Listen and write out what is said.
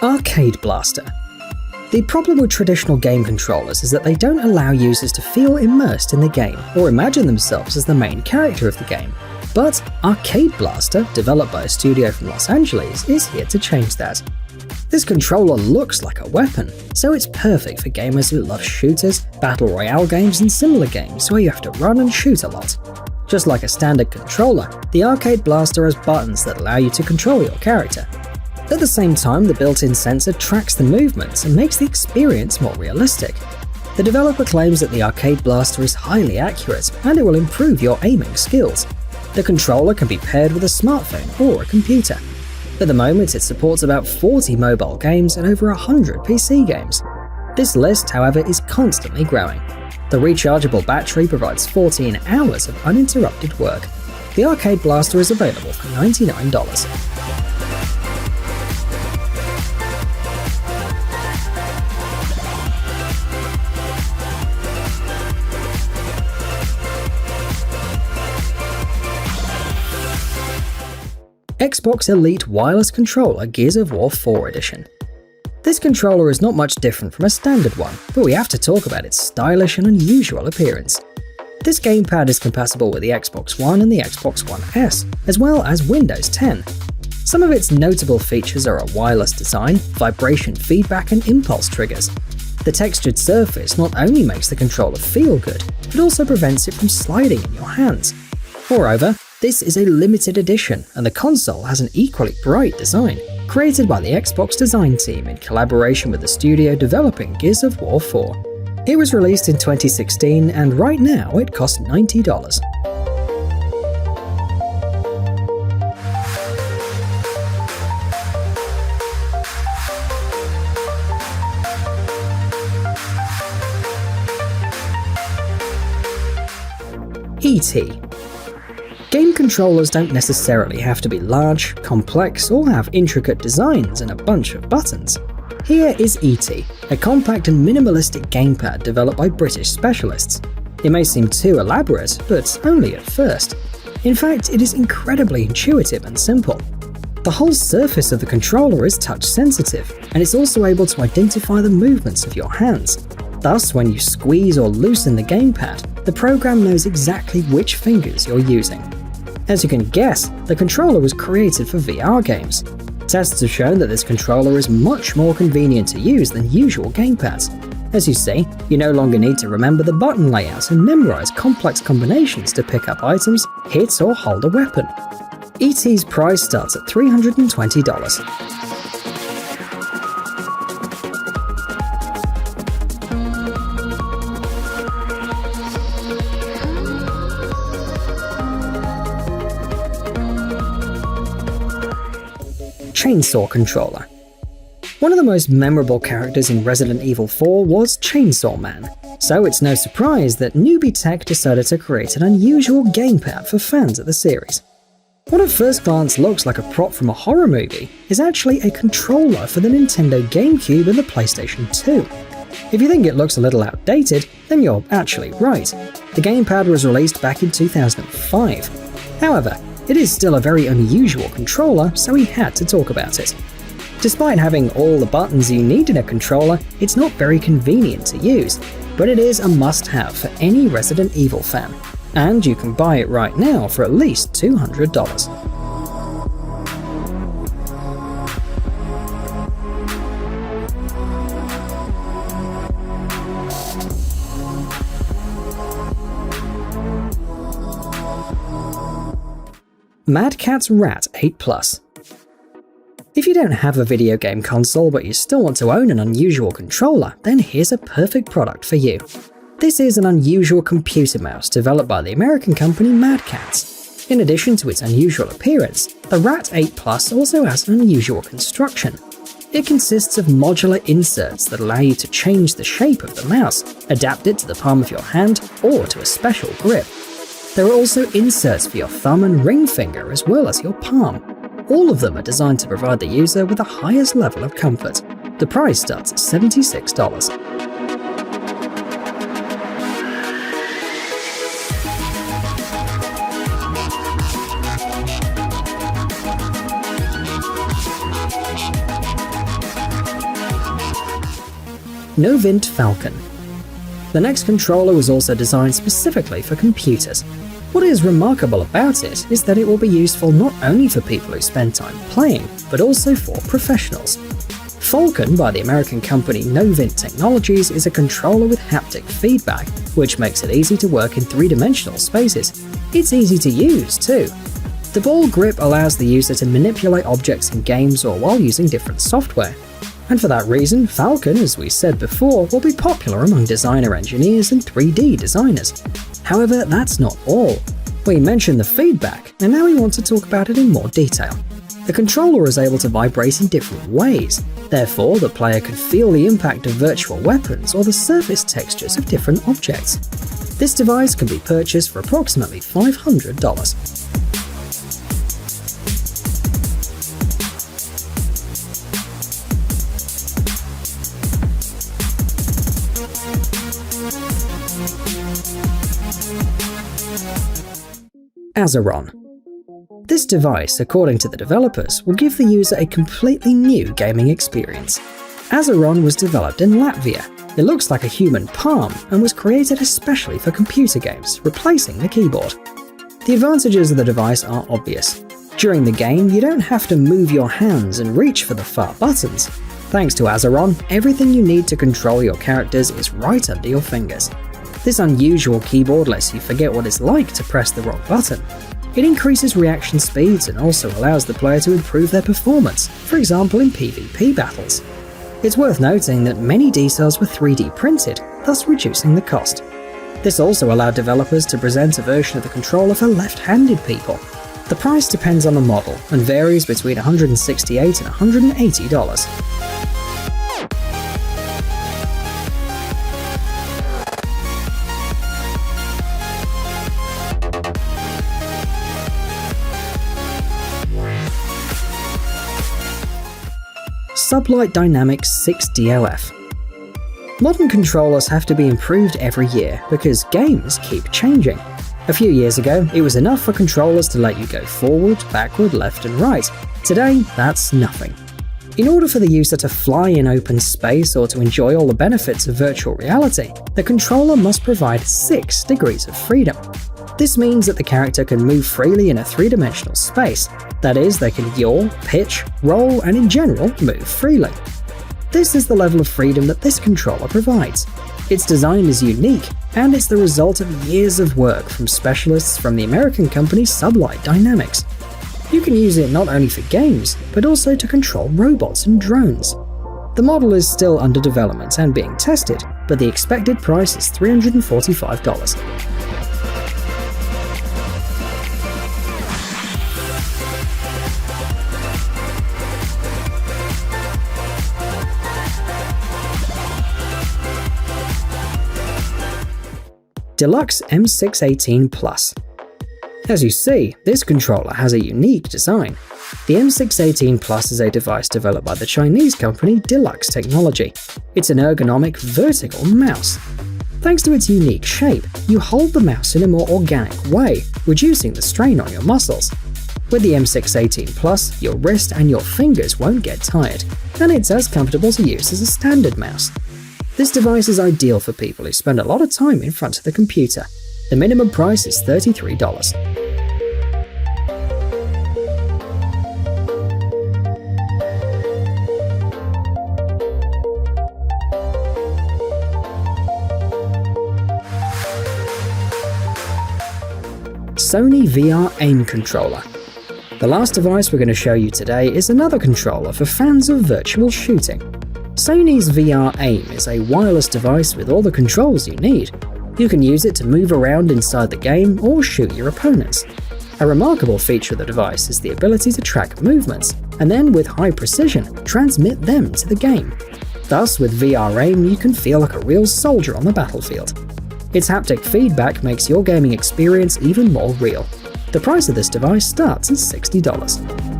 Arcade Blaster. The problem with traditional game controllers is that they don't allow users to feel immersed in the game or imagine themselves as the main character of the game. But Arcade Blaster, developed by a studio from Los Angeles, is here to change that. This controller looks like a weapon, so it's perfect for gamers who love shooters, battle royale games, and similar games where you have to run and shoot a lot. Just like a standard controller, the Arcade Blaster has buttons that allow you to control your character. At the same time, the built-in sensor tracks the movements and makes the experience more realistic. The developer claims that the Arcade Blaster is highly accurate and it will improve your aiming skills. The controller can be paired with a smartphone or a computer. At the moment, it supports about 40 mobile games and over 100 PC games. This list, however, is constantly growing. The rechargeable battery provides 14 hours of uninterrupted work. The Arcade Blaster is available for $99. Xbox Elite Wireless Controller Gears of War 4 Edition. This controller is not much different from a standard one, but we have to talk about its stylish and unusual appearance. This gamepad is compatible with the Xbox One and the Xbox One S, as well as Windows 10. Some of its notable features are a wireless design, vibration feedback, and impulse triggers. The textured surface not only makes the controller feel good, but also prevents it from sliding in your hands. Moreover, this is a limited edition, and the console has an equally bright design, created by the Xbox design team in collaboration with the studio developing Gears of War 4. It was released in 2016, and right now it costs $90. E.T. Game controllers don't necessarily have to be large, complex, or have intricate designs and a bunch of buttons. Here is E.T., a compact and minimalistic gamepad developed by British specialists. It may seem too elaborate, but only at first. In fact, it is incredibly intuitive and simple. The whole surface of the controller is touch sensitive, and it's also able to identify the movements of your hands. Thus, when you squeeze or loosen the gamepad, the program knows exactly which fingers you're using. As you can guess, the controller was created for VR games. Tests have shown that this controller is much more convenient to use than usual gamepads. As you see, you no longer need to remember the button layout and memorize complex combinations to pick up items, hit, or hold a weapon. E.T.'s price starts at $320. Chainsaw Controller. One of the most memorable characters in Resident Evil 4 was Chainsaw Man, so it's no surprise that Newbie Tech decided to create an unusual gamepad for fans of the series. What at first glance looks like a prop from a horror movie is actually a controller for the Nintendo GameCube and the PlayStation 2. If you think it looks a little outdated, then you're actually right. The gamepad was released back in 2005. However, it is still a very unusual controller, so we had to talk about it. Despite having all the buttons you need in a controller, it's not very convenient to use, but it is a must-have for any Resident Evil fan, and you can buy it right now for at least $200. Mad Catz Rat 8 Plus. If you don't have a video game console but you still want to own an unusual controller, then here's a perfect product for you. This is an unusual computer mouse developed by the American company Mad Catz. In addition to its unusual appearance, the Rat 8 Plus also has an unusual construction. It consists of modular inserts that allow you to change the shape of the mouse, adapt it to the palm of your hand, or to a special grip. There are also inserts for your thumb and ring finger as well as your palm. All of them are designed to provide the user with the highest level of comfort. The price starts at $76. Novint Falcon. The next controller was also designed specifically for computers. What is remarkable about it is that it will be useful not only for people who spend time playing, but also for professionals. Falcon by the American company Novint Technologies is a controller with haptic feedback, which makes it easy to work in three-dimensional spaces. It's easy to use, too. The ball grip allows the user to manipulate objects in games or while using different software. And for that reason, Falcon, as we said before, will be popular among designer engineers and 3D designers. However, that's not all. We mentioned the feedback, and now we want to talk about it in more detail. The controller is able to vibrate in different ways. Therefore, the player can feel the impact of virtual weapons or the surface textures of different objects. This device can be purchased for approximately $500. Azeron. This device, according to the developers, will give the user a completely new gaming experience. Azeron was developed in Latvia. It looks like a human palm and was created especially for computer games, replacing the keyboard. The advantages of the device are obvious. During the game, you don't have to move your hands and reach for the far buttons. Thanks to Azeron, everything you need to control your characters is right under your fingers. This unusual keyboard lets you forget what it's like to press the wrong button. It increases reaction speeds and also allows the player to improve their performance, for example in PvP battles. It's worth noting that many D-cells were 3D printed, thus reducing the cost. This also allowed developers to present a version of the controller for left-handed people. The price depends on the model and varies between $168 and $180. Sublight Dynamics 6 DLF. Modern controllers have to be improved every year because games keep changing. A few years ago, it was enough for controllers to let you go forward, backward, left and right. Today, that's nothing. In order for the user to fly in open space or to enjoy all the benefits of virtual reality, the controller must provide 6 degrees of freedom. This means that the character can move freely in a three-dimensional space. That is, they can yaw, pitch, roll, and in general, move freely. This is the level of freedom that this controller provides. Its design is unique, and it's the result of years of work from specialists from the American company Sublight Dynamics. You can use it not only for games, but also to control robots and drones. The model is still under development and being tested, but the expected price is $345. Deluxe M618 Plus. As you see, this controller has a unique design. The M618 Plus is a device developed by the Chinese company Deluxe Technology. It's an ergonomic, vertical mouse. Thanks to its unique shape, you hold the mouse in a more organic way, reducing the strain on your muscles. With the M618 Plus, your wrist and your fingers won't get tired, and it's as comfortable to use as a standard mouse. This device is ideal for people who spend a lot of time in front of the computer. The minimum price is $33. Sony VR Aim Controller. The last device we're going to show you today is another controller for fans of virtual shooting. Sony's VR Aim is a wireless device with all the controls you need. You can use it to move around inside the game or shoot your opponents. A remarkable feature of the device is the ability to track movements, and then with high precision, transmit them to the game. Thus, with VR Aim, you can feel like a real soldier on the battlefield. Its haptic feedback makes your gaming experience even more real. The price of this device starts at $60.